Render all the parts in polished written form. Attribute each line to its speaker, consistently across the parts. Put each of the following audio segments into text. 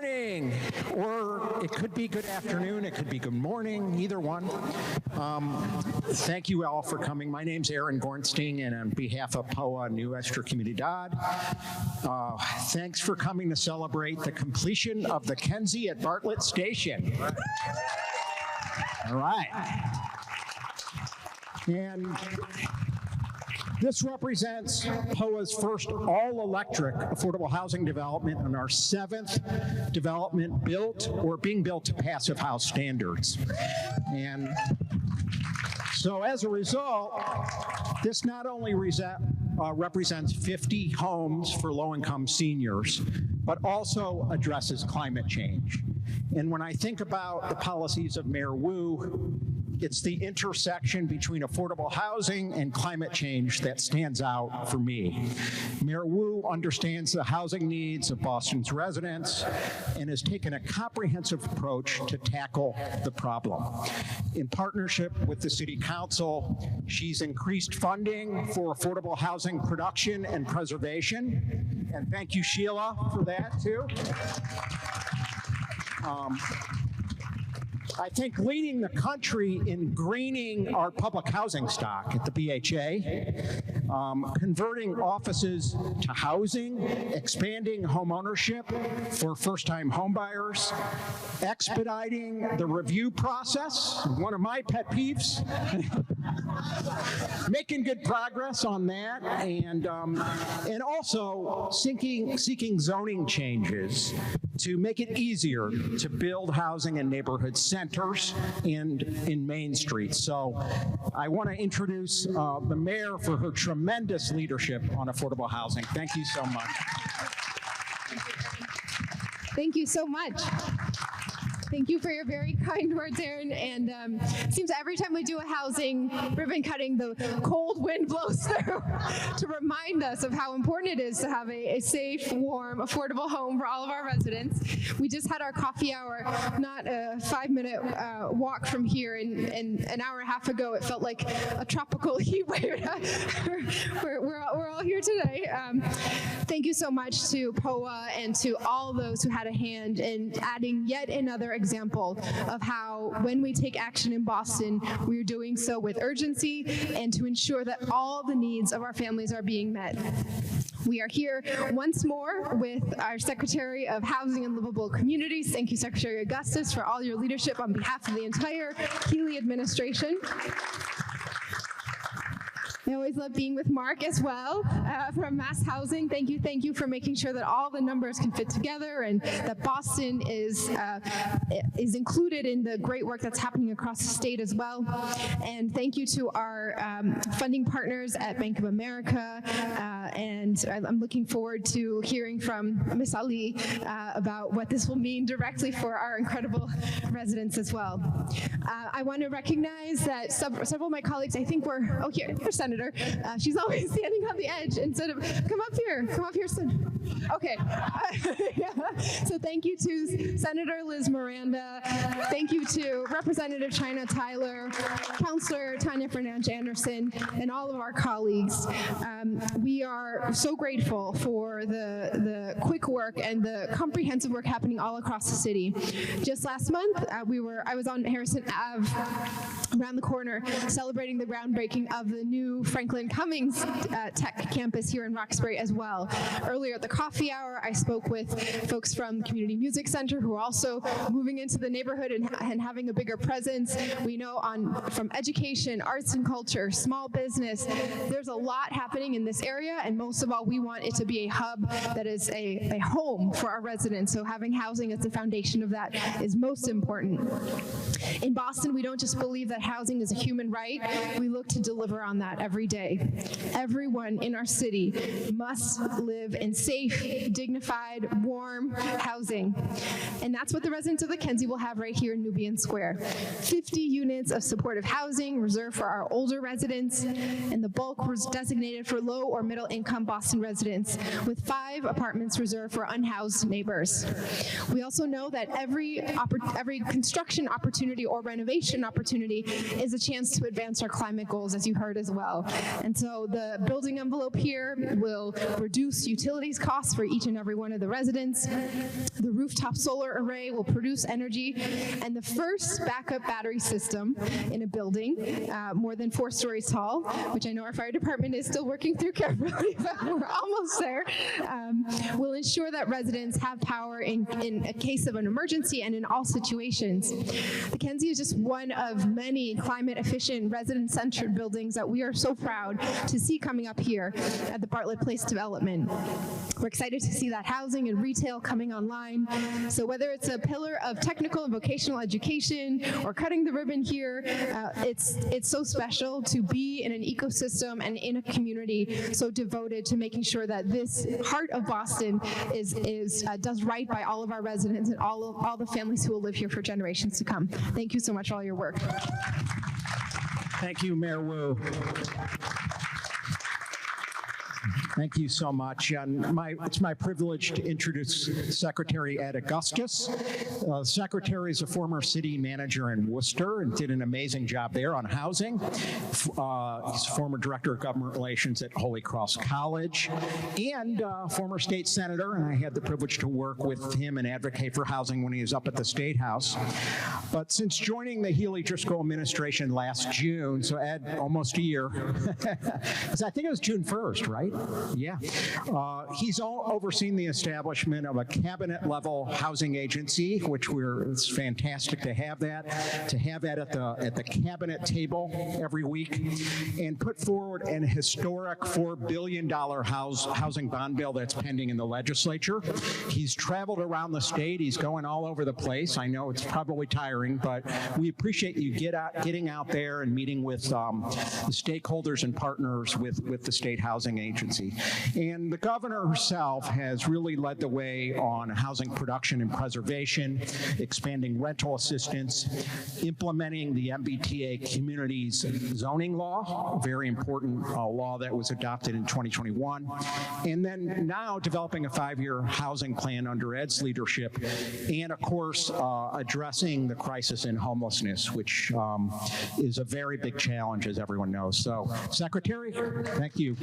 Speaker 1: Morning, or it could be good afternoon, it could be good morning, either one. Thank you all for coming. My name's Aaron Gornstein, and on behalf of POA Nuestra Comunidad, thanks for coming to celebrate the completion of the Kenzi at Bartlett Station. All right. And this represents POA's first all-electric affordable housing development and our 7th development built or being built to passive house standards. And so as a result, this not only represents 50 homes for low-income seniors, but also addresses climate change. And when I think about the policies of Mayor Wu, it's the intersection between affordable housing and climate change that stands out for me. Mayor Wu understands the housing needs of Boston's residents and has taken a comprehensive approach to tackle the problem. In partnership with the City Council, she's increased funding for affordable housing production and preservation. And thank you, Sheila, for that too. I think leading the country in greening our public housing stock at the BHA, converting offices to housing, expanding home ownership for first-time homebuyers, expediting the review process, one of my pet peeves, making good progress on that, and also seeking zoning changes to make it easier to build housing in neighborhood centers and in Main Street. So I want to introduce the mayor for her tremendous leadership on affordable housing. Thank you so much.
Speaker 2: Thank you so much. Thank you for your very kind words, Aaron. And it seems every time we do a housing ribbon cutting, the cold wind blows through to remind us of how important it is to have a safe, warm, affordable home for all of our residents. We just had our coffee hour, not a 5-minute walk from here, and an hour and a half ago, it felt like a tropical heat wave. we're all here today. Thank you so much to POA and to all those who had a hand in adding yet another example of how when we take action in Boston, we're doing so with urgency and to ensure that all the needs of our families are being met. We are here once more with our Secretary of Housing and Livable Communities. Thank you, Secretary Augustus, for all your leadership on behalf of the entire Healy administration. I always love being with Mark as well from Mass Housing. Thank you for making sure that all the numbers can fit together and that Boston is included in the great work that's happening across the state as well. And thank you to our funding partners at Bank of America. And I'm looking forward to hearing from Ms. Ali about what this will mean directly for our incredible residents as well. I want to recognize that several of my colleagues, I think here's Senator. She's always standing on the edge instead of, come up here, Senator. Okay. So thank you to Senator Liz Miranda. Thank you to Representative China Tyler, Councilor Tanya Fernandes Anderson, and all of our colleagues. We are so grateful for the quick work and the comprehensive work happening all across the city. Just last month, I was on Harrison Ave around the corner celebrating the groundbreaking of the new Franklin Cummings Tech campus here in Roxbury as well. Earlier at the coffee hour, I spoke with folks from the Community Music Center who are also moving into the neighborhood and having a bigger presence. We know from education, arts and culture, small business, there's a lot happening in this area, and most of all, we want it to be a hub that is a home for our residents. So having housing as the foundation of that is most important. In Boston, we don't just believe that housing is a human right, we look to deliver on that every day. Everyone in our city must live in safe, dignified, warm housing. And that's what the residents of the Kenzi will have right here in Nubian Square. 50 units of supportive housing reserved for our older residents, and the bulk was designated for low or middle income Boston residents, with 5 apartments reserved for unhoused neighbors. We also know that every construction opportunity or renovation opportunity is a chance to advance our climate goals, as you heard as well. And so the building envelope here will reduce utilities costs for each and every one of the residents. The rooftop solar array will produce energy, and the first backup battery system in a building more than 4 stories tall, which I know our fire department is still working through carefully, but we're almost there, will ensure that residents have power in a case of an emergency and in all situations. The Kenzi is just one of many climate-efficient, resident-centered buildings that we are so proud to see coming up here at the Bartlett Place development. We're excited to see that housing and retail coming online. So whether it's a pillar of technical and vocational education or cutting the ribbon here, it's so special to be in an ecosystem and in a community so devoted to making sure that this heart of Boston does right by all of our residents and all the families who will live here for generations to come. Thank you so much for all your work.
Speaker 1: Thank you, Mayor Wu. Thank you so much. It's my privilege to introduce Secretary Ed Augustus. Secretary is a former city manager in Worcester and did an amazing job there on housing. He's a former director of government relations at Holy Cross College and former state senator, and I had the privilege to work with him and advocate for housing when he was up at the State House. But since joining the Healy-Driscoll administration last June, so Ed, almost a year, I think it was June 1st, right? Yeah. He's overseen the establishment of a cabinet-level housing agency, which it's fantastic to have that at the cabinet table every week, and put forward an historic $4 billion housing bond bill that's pending in the legislature. He's traveled around the state. He's going all over the place. I know it's probably tiring, but we appreciate you getting out there and meeting with the stakeholders and partners with the state housing agency. And the governor herself has really led the way on housing production and preservation, expanding rental assistance, implementing the MBTA communities zoning law, a very important law that was adopted in 2021, and then now developing a 5-year housing plan under Ed's leadership, and of course addressing the crisis in homelessness, which is a very big challenge, as everyone knows. So, Secretary, thank you.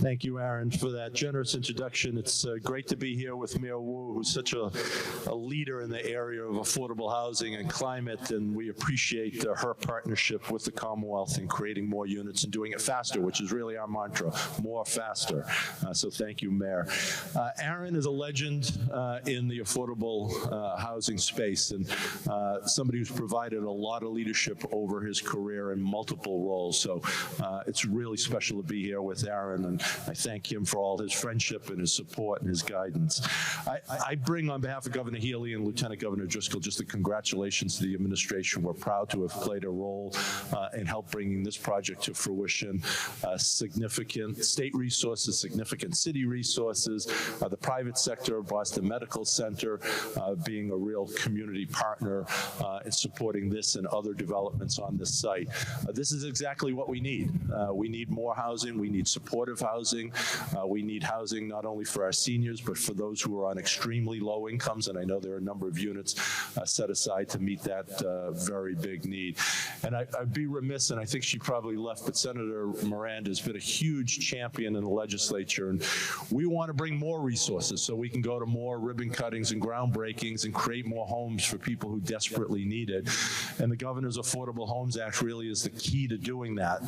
Speaker 3: Thank you, Aaron, for that generous introduction. It's great to be here with Mayor Wu, who's such a leader in the area of affordable housing and climate, and we appreciate her partnership with the Commonwealth in creating more units and doing it faster, which is really our mantra, more faster. So thank you, Mayor. Aaron is a legend in the affordable housing space, and somebody who's provided a lot of leadership over his career in multiple roles. So it's really special to be here with Aaron, and I thank him for all his friendship and his support and his guidance. I bring on behalf of Governor Healy and Lieutenant Governor Driscoll just a congratulations to the administration. We're proud to have played a role in help bringing this project to fruition. Significant state resources, significant city resources, the private sector, Boston Medical Center being a real community partner in supporting this and other developments on this site. This is exactly what we need. We need more housing. We need supportive housing. We need housing not only for our seniors, but for those who are on extremely low incomes, and I know there are a number of units set aside to meet that very big need. And I'd be remiss, and I think she probably left, but Senator Miranda has been a huge champion in the legislature, and we want to bring more resources so we can go to more ribbon cuttings and groundbreakings and create more homes for people who desperately need it. And the Governor's Affordable Homes Act really is the key to doing that,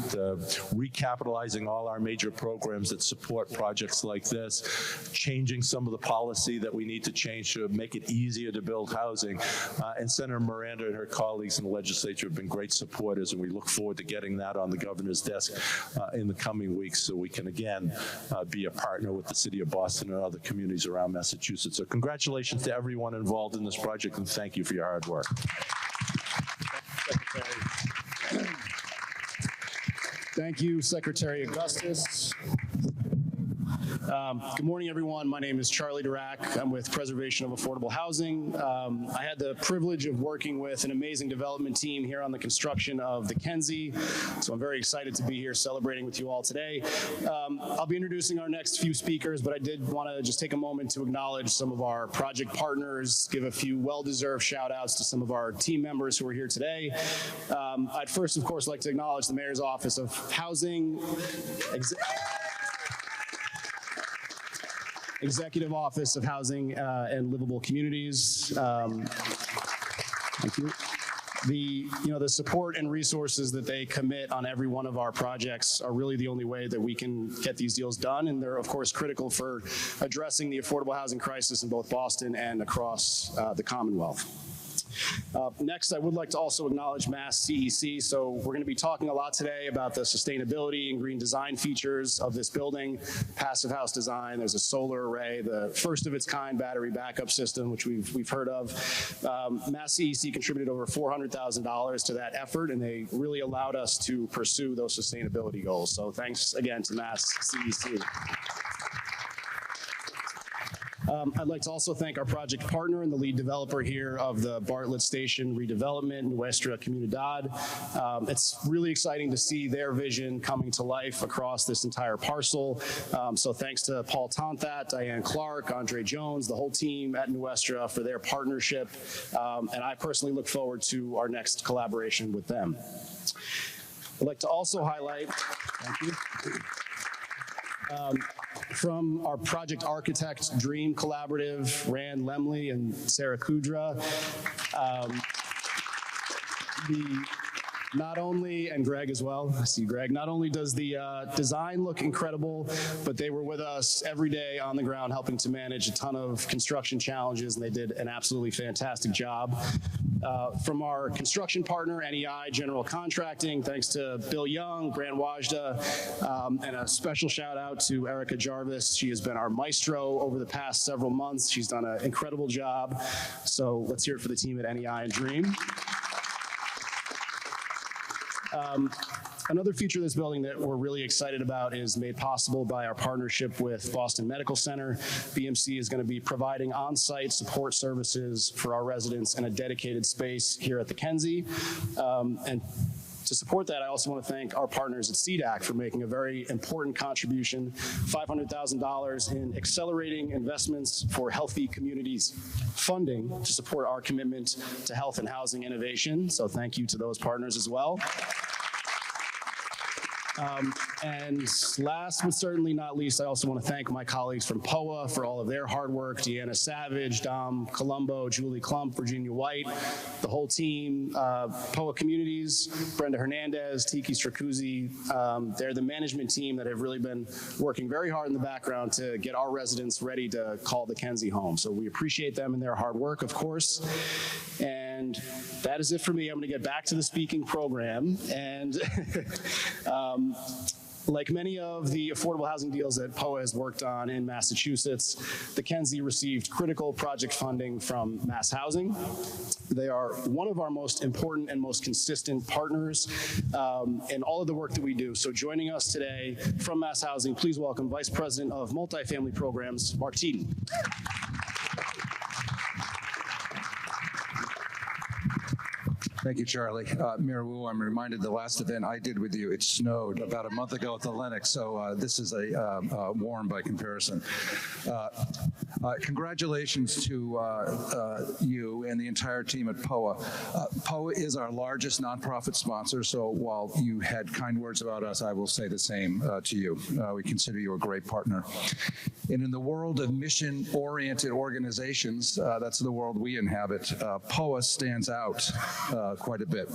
Speaker 3: recapitalizing all our major programs that support projects like this, changing some of the policy that we need to change to make it easier to build housing. And Senator Miranda and her colleagues in the legislature have been great supporters, and we look forward to getting that on the governor's desk in the coming weeks so we can again be a partner with the city of Boston and other communities around Massachusetts. So congratulations to everyone involved in this project, and thank you for your hard work.
Speaker 4: Thank you, Secretary Augustus. Good morning, everyone. My name is Charlie Dirac. I'm with Preservation of Affordable Housing. I had the privilege of working with an amazing development team here on the construction of the Kenzi, so I'm very excited to be here celebrating with you all today. I'll be introducing our next few speakers, but I did want to just take a moment to acknowledge some of our project partners, give a few well-deserved shout-outs to some of our team members who are here today. I'd first, of course, like to acknowledge the Mayor's Office of Housing, Executive Office of Housing and Livable Communities. Thank you. The support and resources that they commit on every one of our projects are really the only way that we can get these deals done, and they're of course critical for addressing the affordable housing crisis in both Boston and across the Commonwealth. Next, I would like to also acknowledge Mass CEC. So we're going to be talking a lot today about the sustainability and green design features of this building, passive house design. There's a solar array, the first of its kind battery backup system, which we've heard of. Mass CEC contributed over $400,000 to that effort, and they really allowed us to pursue those sustainability goals. So thanks again to Mass CEC. I'd like to also thank our project partner and the lead developer here of the Bartlett Station redevelopment, Nuestra Comunidad. It's really exciting to see their vision coming to life across this entire parcel. So thanks to Paul Tonthat, Diane Clark, Andre Jones, the whole team at Nuestra for their partnership. And I personally look forward to our next collaboration with them. I'd like to also highlight, thank you. From our project architect Dream Collaborative, Rand Lemley and Sarah Kudra. Not only, and Greg as well, I see Greg, not only does the design look incredible, but they were with us every day on the ground helping to manage a ton of construction challenges, and they did an absolutely fantastic job. From our construction partner, NEI General Contracting, thanks to Bill Young, Brand Wajda, and a special shout out to Erica Jarvis. She has been our maestro over the past several months. She's done an incredible job. So let's hear it for the team at NEI and Dream. Another feature of this building that we're really excited about is made possible by our partnership with Boston Medical Center. BMC is going to be providing on-site support services for our residents in a dedicated space here at the Kenzi. And to support that, I also want to thank our partners at CDAC for making a very important contribution, $500,000 in accelerating investments for healthy communities funding to support our commitment to health and housing innovation. So thank you to those partners as well. And last but certainly not least, I also want to thank my colleagues from POA for all of their hard work, Deanna Savage, Dom Colombo, Julie Klump, Virginia White, the whole team, POA Communities, Brenda Hernandez, Tiki Stracuzzi. They're the management team that have really been working very hard in the background to get our residents ready to call the Kenzi home. So we appreciate them and their hard work, of course. And that is it for me. I'm going to get back to the speaking program. And like many of the affordable housing deals that POA has worked on in Massachusetts, the Kenzi received critical project funding from Mass Housing. They are one of our most important and most consistent partners in all of the work that we do. So joining us today from Mass Housing, please welcome Vice President of Multifamily Programs, Mark Teaton.
Speaker 5: Thank you, Charlie. Mayor Wu, I'm reminded the last event I did with you, it snowed about a month ago at the Lenox, so this is a warm by comparison. Congratulations to you and the entire team at POA. POA is our largest nonprofit sponsor, so while you had kind words about us, I will say the same to you. We consider you a great partner. And in the world of mission-oriented organizations, that's the world we inhabit, POA stands out quite a bit.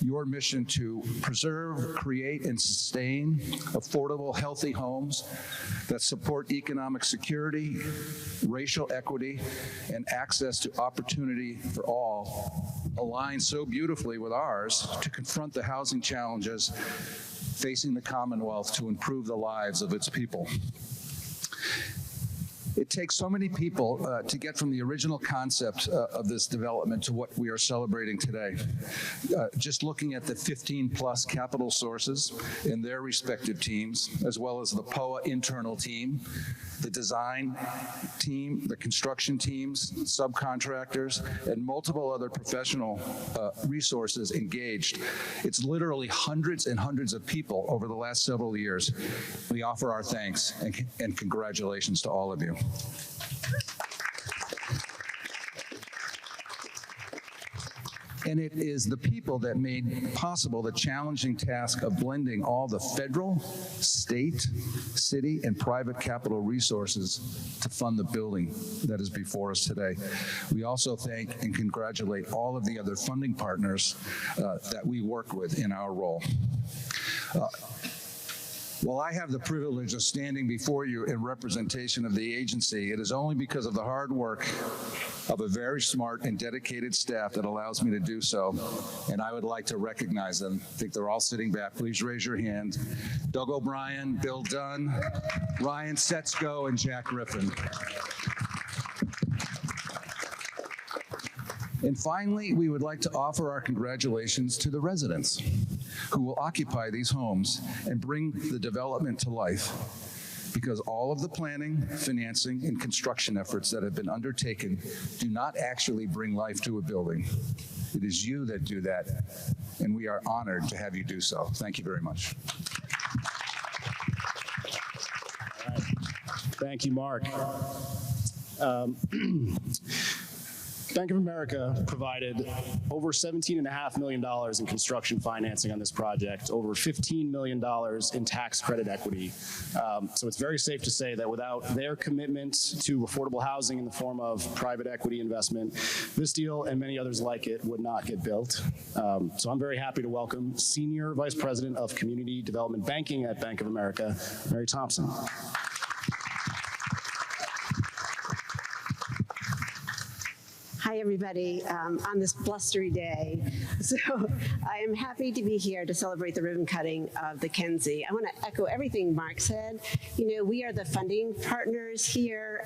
Speaker 5: Your mission to preserve, create, and sustain affordable, healthy homes that support economic security, racial equity, and access to opportunity for all aligns so beautifully with ours to confront the housing challenges facing the Commonwealth to improve the lives of its people. It takes so many people to get from the original concept of this development to what we are celebrating today. Just looking at the 15+ capital sources in their respective teams, as well as the POA internal team, the design team, the construction teams, subcontractors, and multiple other professional resources engaged. It's literally hundreds and hundreds of people over the last several years. We offer our thanks and congratulations to all of you. And it is the people that made possible the challenging task of blending all the federal, state, city, and private capital resources to fund the building that is before us today. We also thank and congratulate all of the other funding partners that we work with in our role. While I have the privilege of standing before you in representation of the agency, it is only because of the hard work of a very smart and dedicated staff that allows me to do so, and I would like to recognize them. I think they're all sitting back. Please raise your hand. Doug O'Brien, Bill Dunn, Ryan Setsko, and Jack Griffin. And finally, we would like to offer our congratulations to the residents who will occupy these homes and bring the development to life, because all of the planning, financing, and construction efforts that have been undertaken do not actually bring life to a building. It is you that do that, and we are honored to have you do so. Thank you very much.
Speaker 4: All right. Thank you, Mark. Bank of America provided over $17.5 million in construction financing on this project, over $15 million in tax credit equity. So it's very safe to say that without their commitment to affordable housing in the form of private equity investment, this deal and many others like it would not get built. So I'm very happy to welcome Senior Vice President of Community Development Banking at Bank of America, Mary Thompson.
Speaker 6: Hi, everybody, on this blustery day. So I am happy to be here to celebrate the ribbon cutting of the Kenzi. I want to echo everything Mark said. You know, we are the funding partners here,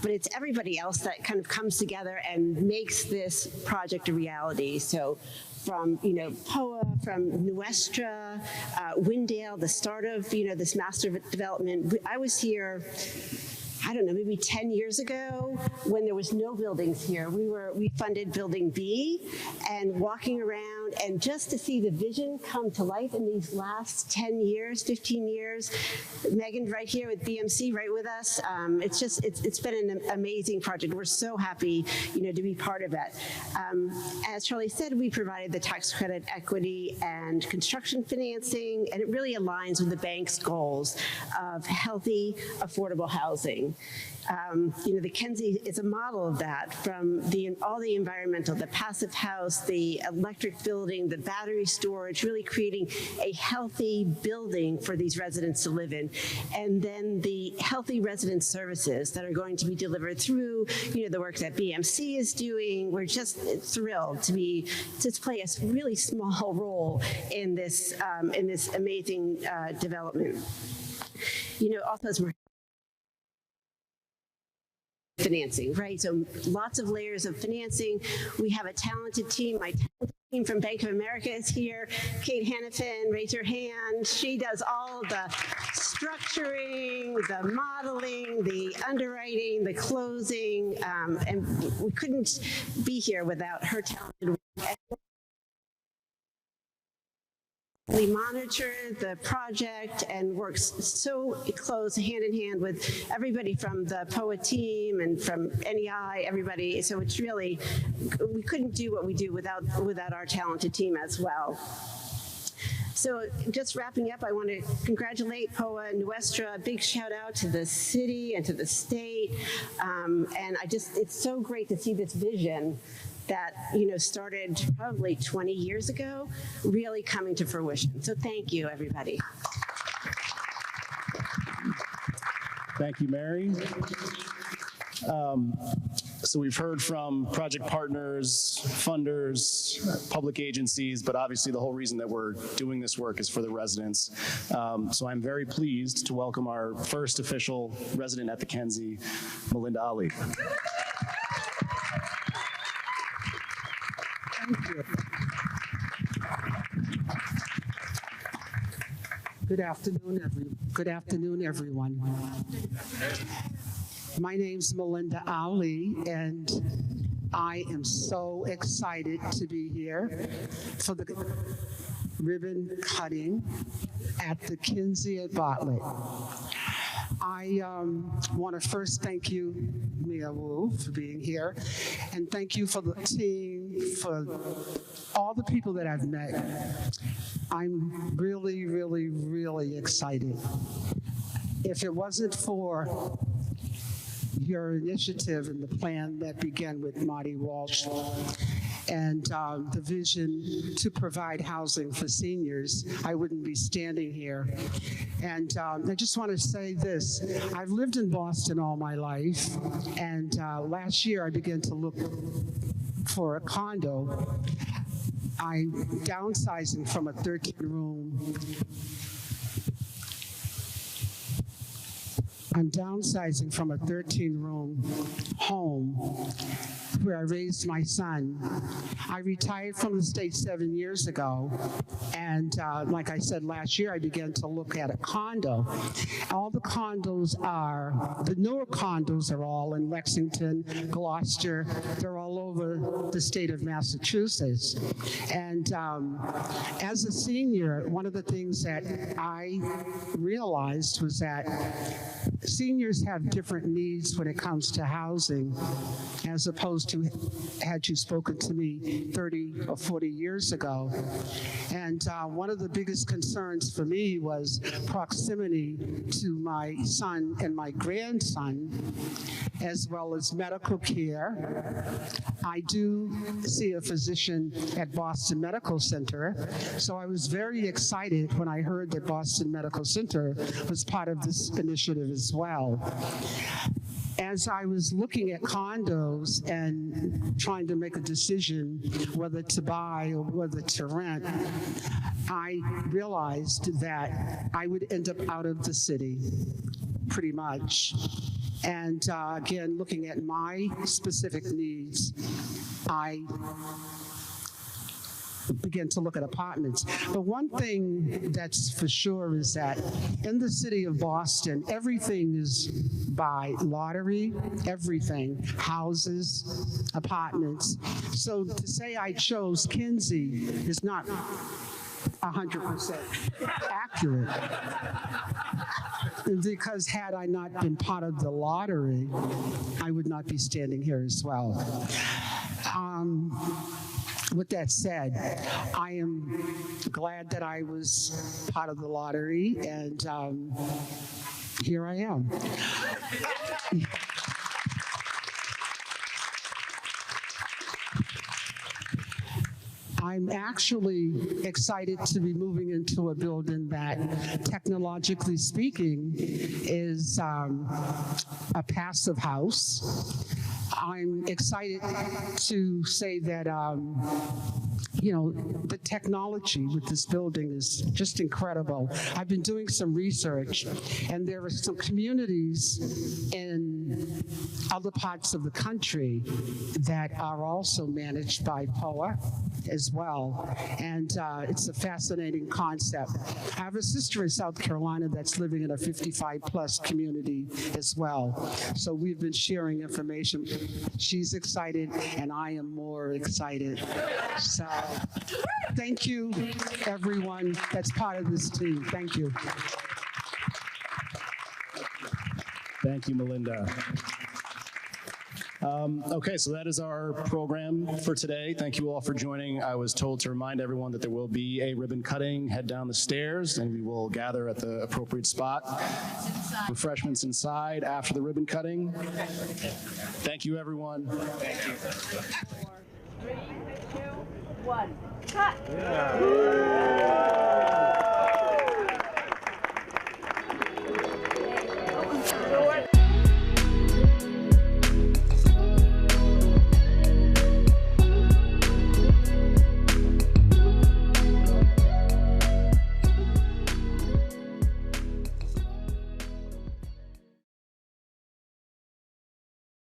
Speaker 6: but it's everybody else that kind of comes together and makes this project a reality. So from, you know, POA, from Nuestra, Windale, the start of, you know, this master development. I was here, I don't know, maybe 10 years ago when there was no buildings here. We funded Building B, and walking around and just to see the vision come to life in these last 10 years, 15 years. Megan's right here with BMC, right with us. It's been an amazing project. We're so happy, you know, to be part of it. As Charlie said, we provided the tax credit equity and construction financing, and it really aligns with the bank's goals of healthy, affordable housing. You know, the Kenzi is a model of that, from all the environmental, the passive house, the electric building, the battery storage, really creating a healthy building for these residents to live in. And then the healthy resident services that are going to be delivered through, you know, the work that BMC is doing. We're just thrilled to play a really small role in this amazing development. You know, also as we're financing, right? So lots of layers of financing. We have a talented team. My talented team from Bank of America is here. Kate Hannafin, raise your hand. She does all the structuring, the modeling, the underwriting, the closing, and we couldn't be here without her talented work. We monitor the project and works so close, hand in hand with everybody from the POA team and from NEI, everybody. So it's really, we couldn't do what we do without our talented team as well. So just wrapping up, I want to congratulate POA and Nuestra. A big shout out to the city and to the state. And it's so great to see this vision that, you know, started probably 20 years ago, really coming to fruition. So thank you, everybody.
Speaker 4: Thank you, Mary. So we've heard from project partners, funders, public agencies, but obviously the whole reason that we're doing this work is for the residents. So I'm very pleased to welcome our first official resident at the Kenzi, Melinda Ali.
Speaker 7: Thank you. Good afternoon, everyone. My name's Melinda Ali, and I am so excited to be here for the ribbon cutting at the Kenzi at Bartlett. I want to first thank you, Mayor Wu, for being here, and thank you for the team, for all the people that I've met. I'm really, really, really excited. If it wasn't for your initiative and the plan that began with Marty Walsh and the vision to provide housing for seniors, I wouldn't be standing here. And I just want to say this. I've lived in Boston all my life, and last year I began to look for a condo. I'm downsizing from a 13-room. I'm downsizing from a 13-room home where I raised my son. I retired from the state 7 years ago, and like I said, last year I began to look at a condo. All the condos are, the newer condos are all in Lexington, Gloucester, they're all over the state of Massachusetts. And as a senior, one of the things that I realized was that seniors have different needs when it comes to housing, as opposed to had you spoken to me 30 or 40 years ago. And one of the biggest concerns for me was proximity to my son and my grandson, as well as medical care. I do see a physician at Boston Medical Center, so I was very excited when I heard that Boston Medical Center was part of this initiative as well. As I was looking at condos and trying to make a decision whether to buy or whether to rent, I realized that I would end up out of the city, pretty much. And again, looking at my specific needs, I began to look at apartments. But one thing that's for sure is that in the city of Boston, everything is by lottery, everything, houses, apartments. So to say I chose Kenzi is not 100% accurate. Because had I not been part of the lottery, I would not be standing here as well. With that said, I am glad that I was part of the lottery, and here I am. I'm actually excited to be moving into a building that, technologically speaking, is a passive house. I'm excited to say that, you know, the technology with this building is just incredible. I've been doing some research, and there are some communities in other parts of the country that are also managed by POA as well, and it's a fascinating concept. I have a sister in South Carolina that's living in a 55-plus community as well, so we've been sharing information. She's excited, and I am more excited. So thank you, everyone that's part of this team. Thank you.
Speaker 4: Thank you, Melinda. Okay, so that is our program for today. Thank you all for joining. I was told to remind everyone that there will be a ribbon cutting. Head down the stairs, and we will gather at the appropriate spot. Refreshments inside after the ribbon cutting. Thank you, everyone. Thank you. 4, 3, 2, 1, cut! Yeah.